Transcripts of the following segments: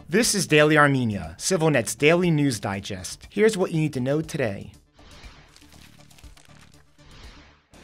This is Daily Armenia, CivilNet's daily news digest. Here's what you need to know today.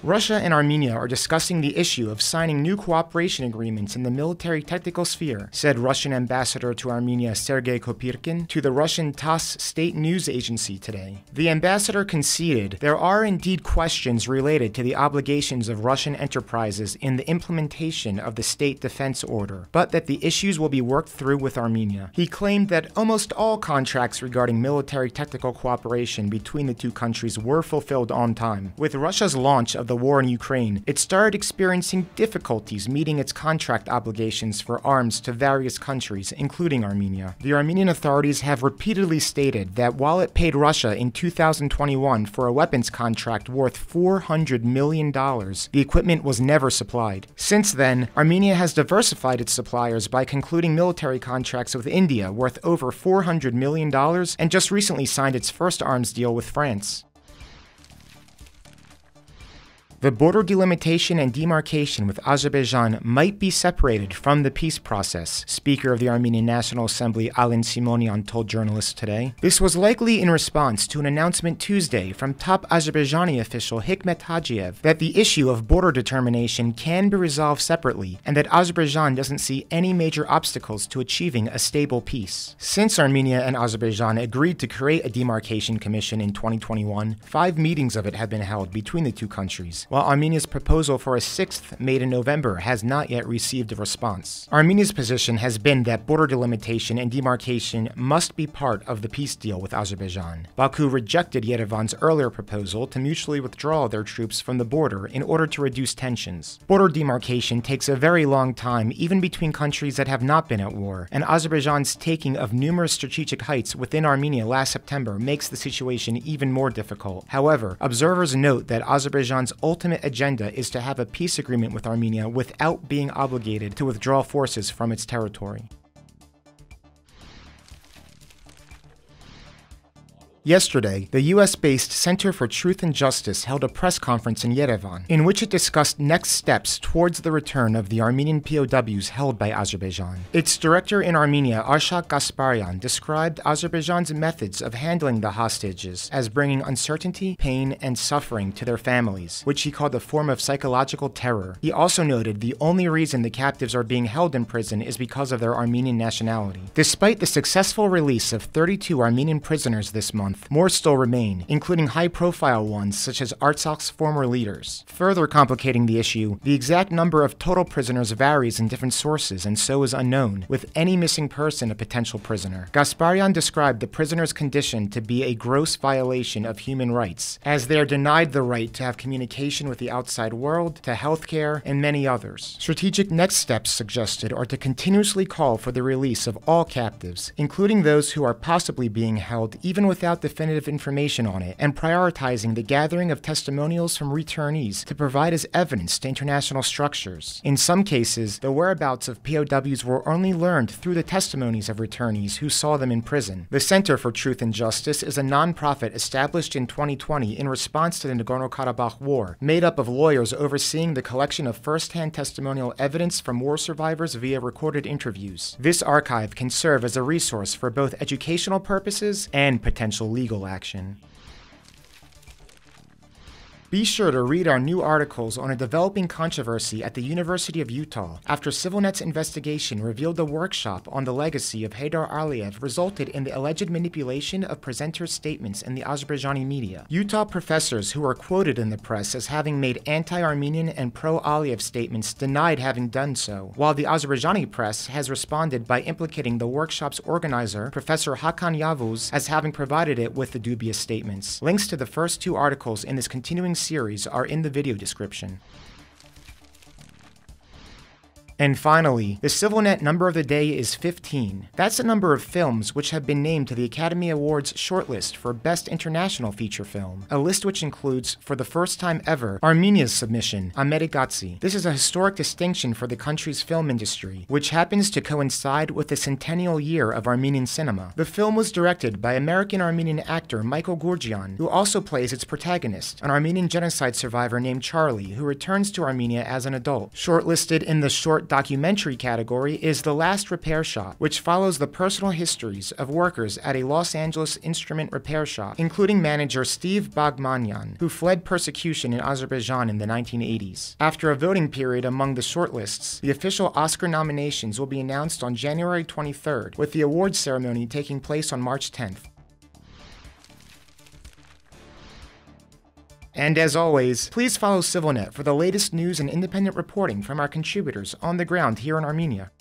Russia and Armenia are discussing the issue of signing new cooperation agreements in the military technical sphere, said Russian ambassador to Armenia Sergei Kopyrkin to the Russian TASS state news agency today. The ambassador conceded there are indeed questions related to the obligations of Russian enterprises in the implementation of the state defense order, but that the issues will be worked through with Armenia. He claimed that almost all contracts regarding military technical cooperation between the two countries were fulfilled on time. With Russia's launch of the war in Ukraine, it started experiencing difficulties meeting its contract obligations for arms to various countries, including Armenia. The Armenian authorities have repeatedly stated that while it paid Russia in 2021 for a weapons contract worth $400 million, the equipment was never supplied. Since then, Armenia has diversified its suppliers by concluding military contracts with India worth over $400 million and just recently signed its first arms deal with France. The border delimitation and demarcation with Azerbaijan might be separated from the peace process, Speaker of the Armenian National Assembly Alen Simonyan told journalists today. This was likely in response to an announcement Tuesday from top Azerbaijani official Hikmet Hajiev that the issue of border determination can be resolved separately and that Azerbaijan doesn't see any major obstacles to achieving a stable peace. Since Armenia and Azerbaijan agreed to create a demarcation commission in 2021, 5 meetings of it have been held between the two countries, while Armenia's proposal for a 6th made in November has not yet received a response. Armenia's position has been that border delimitation and demarcation must be part of the peace deal with Azerbaijan. Baku rejected Yerevan's earlier proposal to mutually withdraw their troops from the border in order to reduce tensions. Border demarcation takes a very long time even between countries that have not been at war, and Azerbaijan's taking of numerous strategic heights within Armenia last September makes the situation even more difficult. However, observers note that Azerbaijan's ultimate agenda is to have a peace agreement with Armenia without being obligated to withdraw forces from its territory. Yesterday, the US-based Center for Truth and Justice held a press conference in Yerevan, in which it discussed next steps towards the return of the Armenian POWs held by Azerbaijan. Its director in Armenia, Arshak Gasparyan, described Azerbaijan's methods of handling the hostages as bringing uncertainty, pain, and suffering to their families, which he called a form of psychological terror. He also noted the only reason the captives are being held in prison is because of their Armenian nationality. Despite the successful release of 32 Armenian prisoners this month, more still remain, including high-profile ones such as Artsak's former leaders. Further complicating the issue, the exact number of total prisoners varies in different sources and so is unknown, with any missing person a potential prisoner. Gasparyan described the prisoners' condition to be a gross violation of human rights, as they are denied the right to have communication with the outside world, to healthcare, and many others. Strategic next steps suggested are to continuously call for the release of all captives, including those who are possibly being held even without definitive information on it, and prioritizing the gathering of testimonials from returnees to provide as evidence to international structures. In some cases, the whereabouts of POWs were only learned through the testimonies of returnees who saw them in prison. The Center for Truth and Justice is a non-profit established in 2020 in response to the Nagorno-Karabakh War, made up of lawyers overseeing the collection of first-hand testimonial evidence from war survivors via recorded interviews. This archive can serve as a resource for both educational purposes and potential legal action. Be sure to read our new articles on a developing controversy at the University of Utah after CivilNet's investigation revealed the workshop on the legacy of Haydar Aliyev resulted in the alleged manipulation of presenters' statements in the Azerbaijani media. Utah professors who are quoted in the press as having made anti-Armenian and pro-Aliyev statements denied having done so, while the Azerbaijani press has responded by implicating the workshop's organizer, Professor Hakan Yavuz, as having provided it with the dubious statements. Links to the first 2 articles in this continuing series are in the video description. And finally, the CivilNet number of the day is 15. That's the number of films which have been named to the Academy Awards shortlist for Best International Feature Film, a list which includes, for the first time ever, Armenia's submission, Armerikatsi. This is a historic distinction for the country's film industry, which happens to coincide with the centennial year of Armenian cinema. The film was directed by American-Armenian actor Michael Gurgian, who also plays its protagonist, an Armenian genocide survivor named Charlie, who returns to Armenia as an adult. Shortlisted in the short documentary category is The Last Repair Shop, which follows the personal histories of workers at a Los Angeles instrument repair shop, including manager Steve Bagmanyan, who fled persecution in Azerbaijan in the 1980s. After a voting period among the shortlists, the official Oscar nominations will be announced on January 23rd, with the awards ceremony taking place on March 10th. And as always, please follow CivilNet for the latest news and independent reporting from our contributors on the ground here in Armenia.